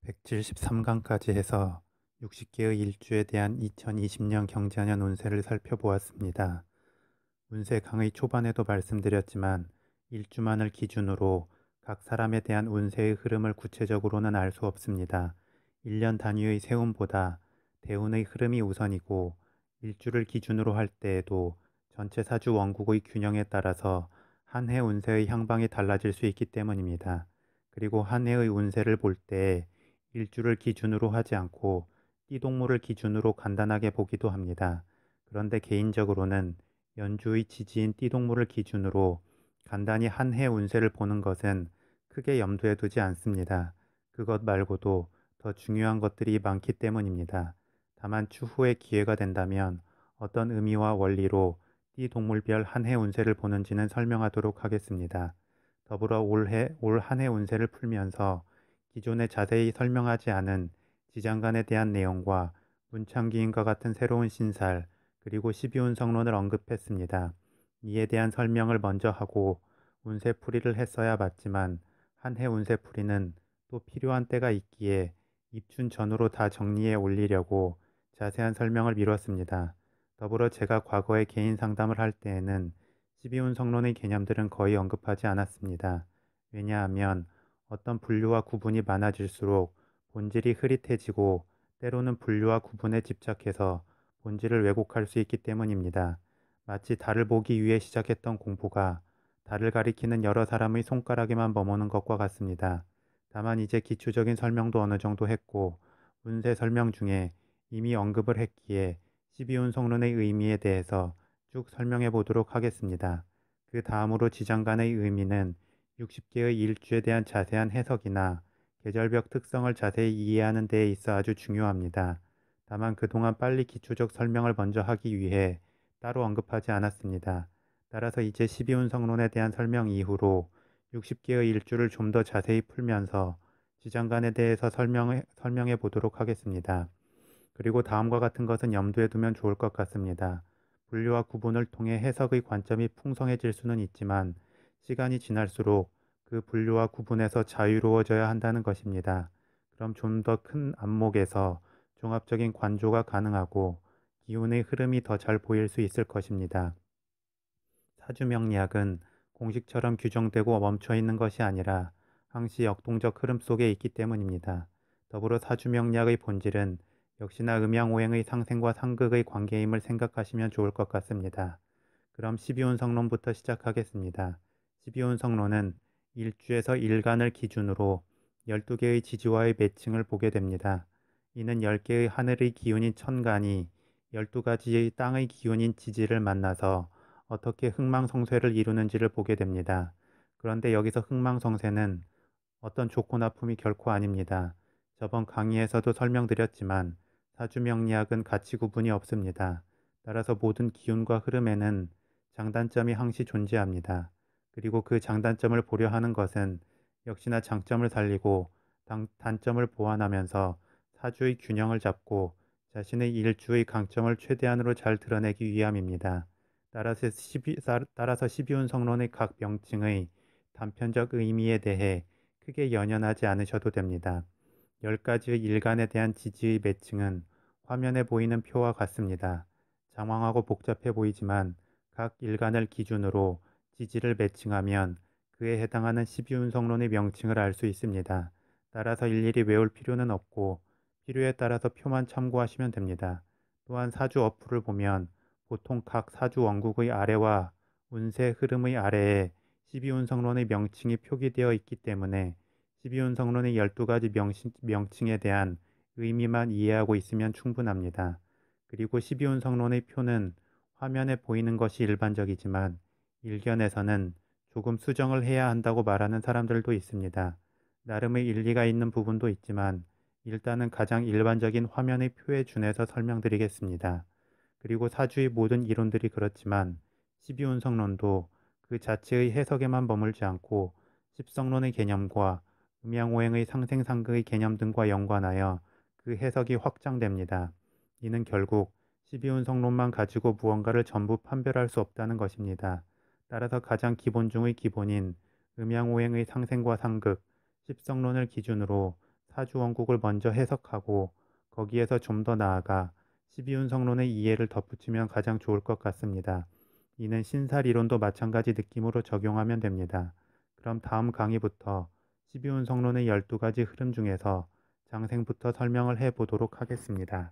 173강까지 해서 60개의 일주에 대한 2020년 경자년 운세를 살펴보았습니다. 운세 강의 초반에도 말씀드렸지만 일주만을 기준으로 각 사람에 대한 운세의 흐름을 구체적으로는 알 수 없습니다. 1년 단위의 세운보다 대운의 흐름이 우선이고 일주를 기준으로 할 때에도 전체 사주 원국의 균형에 따라서 한 해 운세의 향방이 달라질 수 있기 때문입니다. 그리고 한 해의 운세를 볼 때 일주를 기준으로 하지 않고 띠동물을 기준으로 간단하게 보기도 합니다. 그런데 개인적으로는 연주의 지지인 띠동물을 기준으로 간단히 한 해 운세를 보는 것은 크게 염두에 두지 않습니다. 그것 말고도 더 중요한 것들이 많기 때문입니다. 다만 추후에 기회가 된다면 어떤 의미와 원리로 띠동물별 한 해 운세를 보는지는 설명하도록 하겠습니다. 더불어 올 한 해 운세를 풀면서 기존에 자세히 설명하지 않은 지장간에 대한 내용과 문창기인과 같은 새로운 신살, 그리고 12운성론을 언급했습니다. 이에 대한 설명을 먼저 하고 운세풀이를 했어야 맞지만 한 해 운세풀이는 또 필요한 때가 있기에 입춘 전후로 다 정리해 올리려고 자세한 설명을 미뤘습니다. 더불어 제가 과거에 개인 상담을 할 때에는 12운성론의 개념들은 거의 언급하지 않았습니다. 왜냐하면 어떤 분류와 구분이 많아질수록 본질이 흐릿해지고 때로는 분류와 구분에 집착해서 본질을 왜곡할 수 있기 때문입니다. 마치 달을 보기 위해 시작했던 공부가 달을 가리키는 여러 사람의 손가락에만 머무는 것과 같습니다. 다만 이제 기초적인 설명도 어느 정도 했고 운세 설명 중에 이미 언급을 했기에 12운성론의 의미에 대해서 쭉 설명해 보도록 하겠습니다. 그 다음으로 지장간의 의미는 60개의 일주에 대한 자세한 해석이나 계절적 특성을 자세히 이해하는 데에 있어 아주 중요합니다. 다만 그동안 빨리 기초적 설명을 먼저 하기 위해 따로 언급하지 않았습니다. 따라서 이제 12운성론에 대한 설명 이후로 60개의 일주를 좀 더 자세히 풀면서 지장간에 대해서 설명해 보도록 하겠습니다. 그리고 다음과 같은 것은 염두에 두면 좋을 것 같습니다. 분류와 구분을 통해 해석의 관점이 풍성해질 수는 있지만 시간이 지날수록 그 분류와 구분에서 자유로워져야 한다는 것입니다. 그럼 좀 더 큰 안목에서 종합적인 관조가 가능하고 기운의 흐름이 더 잘 보일 수 있을 것입니다. 사주명리학은 공식처럼 규정되고 멈춰 있는 것이 아니라 항시 역동적 흐름 속에 있기 때문입니다. 더불어 사주명리학의 본질은 역시나 음양오행의 상생과 상극의 관계임을 생각하시면 좋을 것 같습니다. 그럼 12운성론부터 시작하겠습니다. 12운성론은 일주에서 일간을 기준으로 12개의 지지와의 매칭을 보게 됩니다. 이는 10개의 하늘의 기운인 천간이 12가지의 땅의 기운인 지지를 만나서 어떻게 흥망성쇠를 이루는지를 보게 됩니다. 그런데 여기서 흥망성쇠는 어떤 좋고 나쁨이 결코 아닙니다. 저번 강의에서도 설명드렸지만 사주명리학은 가치 구분이 없습니다. 따라서 모든 기운과 흐름에는 장단점이 항시 존재합니다. 그리고 그 장단점을 보려 하는 것은 역시나 장점을 살리고 단점을 보완하면서 사주의 균형을 잡고 자신의 일주의 강점을 최대한으로 잘 드러내기 위함입니다. 따라서 12운성론의 각 명칭의 단편적 의미에 대해 크게 연연하지 않으셔도 됩니다. 10가지의 일간에 대한 지지의 매칭은 화면에 보이는 표와 같습니다. 장황하고 복잡해 보이지만 각 일간을 기준으로 지지를 매칭하면 그에 해당하는 12운성론의 명칭을 알 수 있습니다. 따라서 일일이 외울 필요는 없고 필요에 따라서 표만 참고하시면 됩니다. 또한 사주 어플을 보면 보통 각 사주 원국의 아래와 운세 흐름의 아래에 12운성론의 명칭이 표기되어 있기 때문에 12운성론의 12가지 명칭에 대한 의미만 이해하고 있으면 충분합니다. 그리고 12운성론의 표는 화면에 보이는 것이 일반적이지만 일견에서는 조금 수정을 해야 한다고 말하는 사람들도 있습니다. 나름의 일리가 있는 부분도 있지만 일단은 가장 일반적인 화면의 표에 준해서 설명드리겠습니다. 그리고 사주의 모든 이론들이 그렇지만 12운성론도 그 자체의 해석에만 머물지 않고 십성론의 개념과 음양오행의 상생상극의 개념 등과 연관하여 그 해석이 확장됩니다. 이는 결국 12운성론만 가지고 무언가를 전부 판별할 수 없다는 것입니다. 따라서 가장 기본 중의 기본인 음양오행의 상생과 상극, 십성론을 기준으로 사주 원국을 먼저 해석하고 거기에서 좀 더 나아가 12운성론의 이해를 덧붙이면 가장 좋을 것 같습니다. 이는 신사리론도 마찬가지 느낌으로 적용하면 됩니다. 그럼 다음 강의부터 12운성론의 12가지 흐름 중에서 장생부터 설명을 해 보도록 하겠습니다.